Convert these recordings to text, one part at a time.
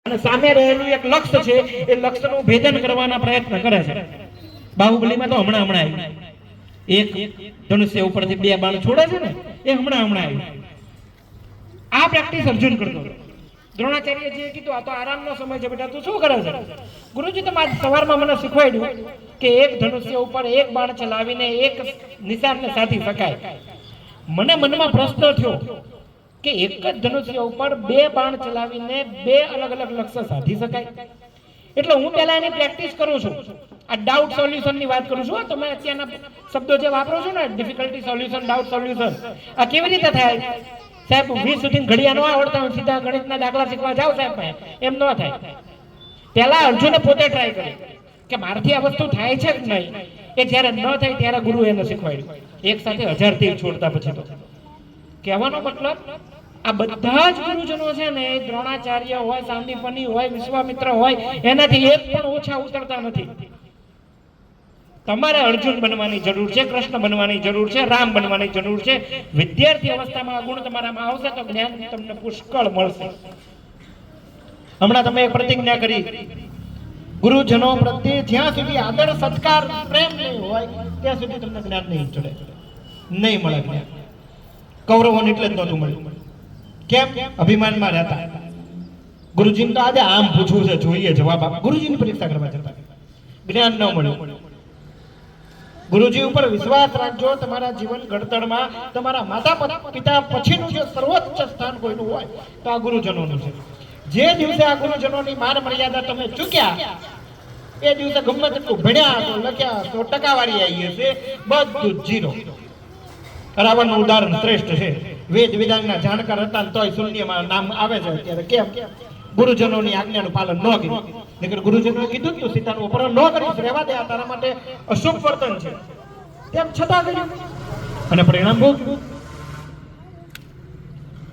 અને સામે રહેલું એક લક્ષ્ય છે, એ લક્ષ્યનું ભેદન કરવાના પ્રયત્ન કરે છે. બાહુબલીમાં તો હમણાં આવ્યું એક ધનુષ્ય ઉપરથી 2 બાણ છોડે છે ને, એ હમણાં આવ્યું. આ પ્રેક્ટિસ અર્જુન કરતો. દ્રોણાચાર્યજીએ કીધું આ તો આરામનો સમય છે બેટા, તું શું કરે છે? ગુરુજી તમે આજ સવારમાં મને શીખવાડ્યું કે એક ધનુષ્ય ઉપર 1 બાણ ચલાવીને એક નિશાનને સાધી શકાય. મને મનમાં પ્રશ્ન થયો કે એક જ ધનુષ્ય ઉપર 2 બાણ ચલાવીને 2 અલગ અલગ લક્ષ્ય સાધી શકાય? એટલે હું પહેલા એની પ્રેક્ટિસ કરું છું. આ ડાઉટ સોલ્યુશન ની વાત કરું છું. તમે અત્યારના શબ્દો જે વાપરો છો ને, ડિફિકલ્ટી સોલ્યુશન, ડાઉટ સોલ્યુશન, આ કેવી રીતે થાય સાહેબ? 20 સુધી ઘડિયા ન આવડતા હોય, સીધા ગણિતના દાખલા શીખવા જાવ સાહેબ, એમ ન થાય. પહેલા અર્જુને પોતે ટ્રાય કરી કે મારથી આ વસ્તુ થાય છે કે નહીં. એ જ્યારે ન થાય ત્યારે ગુરુ એને શીખવાડ્યું. એક સાથે 1000 તીર છોડતા પછી તો કહેવાનો મતલબ આ બધા જ ગુરુજનો છે ને, દ્રોણાચાર્ય હોય, સાંદીપની હોય, વિશ્વામિત્ર હોય, એનાથી એક પણ ઓછા ઉતરતા નથી. તમારે અર્જુન બનવાની જરૂર છે, કૃષ્ણ બનવાની જરૂર છે, રામ બનવાની જરૂર છે. વિદ્યાર્થી અવસ્થામાં આ ગુણ તમારામાં આવશે તો જ્ઞાન તમને પુષ્કળ મળશે. હમણાં તમે એક પ્રતિજ્ઞા કરી, ગુરુજનો પ્રત્યે જ્યાં સુધી આદર, સત્કાર, પ્રેમ નહીં હોય ત્યાં સુધી તમને જ્ઞાન નહીં ચડે, નહીં મળે જ્ઞાન. કૌરવોને એટલે જ નહોતું મળ્યું. કેમ? અભિમાનમાં રહેતા. ગુરુજીને તો આજે આમ પૂછવું છે, જોઈએ જવાબ આપ. ગુરુજીની પરીક્ષા કરવા જતા, જ્ઞાન ન મળ્યું. ગુરુજી ઉપર વિશ્વાસ રાખજો. તમારા જીવન ઘડતરમાં તમારા માતા પિતા પછીનું જે સર્વોચ્ચ સ્થાન કોઈનું હોય તો આ ગુરુજનોનું છે. જે દિવસે આ ગુરુજનોની માન મર્યાદા તમે ચૂક્યા, એ દિવસે ગમે તેટલું ભણ્યા તો લખ્યા તો ટકાવારી આવી હશે, બધું જીરો. રાવણનું ઉદાહરણ શ્રેષ્ઠ છે. વેદ વિધાનના જાણકાર હતા તોય શૂન્યમાં નામ આવે છે અત્યારે. કેમ? ગુરુજનોની આજ્ઞાનું પાલન ન કર્યું. નકર ગુરુજનોએ કીધું તો સીતાનું અપહરણ ન કરીશ, રહેવા દે, આ તારા માટે અશુભ વર્તન છે, તેમ છતાં કર્યું અને પરિણામ ભોગવ્યું.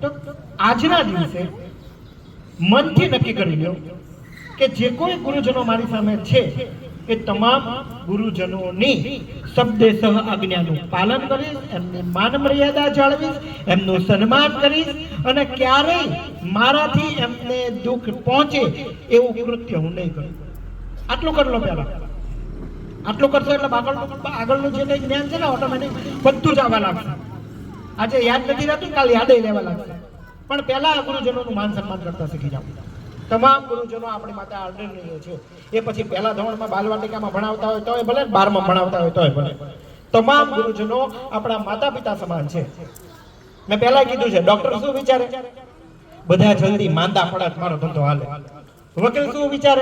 તો આજના દિવસે મનથી નક્કી કરી લો કે જે કોઈ ગુરુજનો મારી સામે છે એ તમામ ગુરુજનોની શબ્દે સહ આજ્ઞાનું પાલન કરીશ, એમની માન મર્યાદા જાળવીશ, એમનું સન્માન કરીશ અને ક્યારેય મારાથી એમને દુઃખ પહોંચે એવું કૃત્ય હું નહીં કરું. આટલું કરી લો પહેલા. આટલું કરશો એટલે આગળનું જે કંઈ જ્ઞાન છે ને, ઓટોમેટિક બધું જ આવવા લાગશે. આજે યાદ નથી રહેતું, કાલે યાદ રહેવા લાગશે. પણ પહેલા ગુરુજનોનું માન સન્માન કરતા શીખી જાવ. તમામ ગુરુજનો આપણી માટે આદરણીય છે. એ પછી પહેલા ધોરણમાં બાલવાટિકામાં ભણાવતા હોય તોય ભલે, 12માં ભણાવતા હોય તોય ભલે. તમામ ગુરુજનો આપણા માતા પિતા સમાન છે. મેં પહેલા કીધું છે, ડોક્ટર શું વિચારે? બધા જલ્દી માંદા પડે મારો ધંધો હાલે. વકીલ શું વિચારે?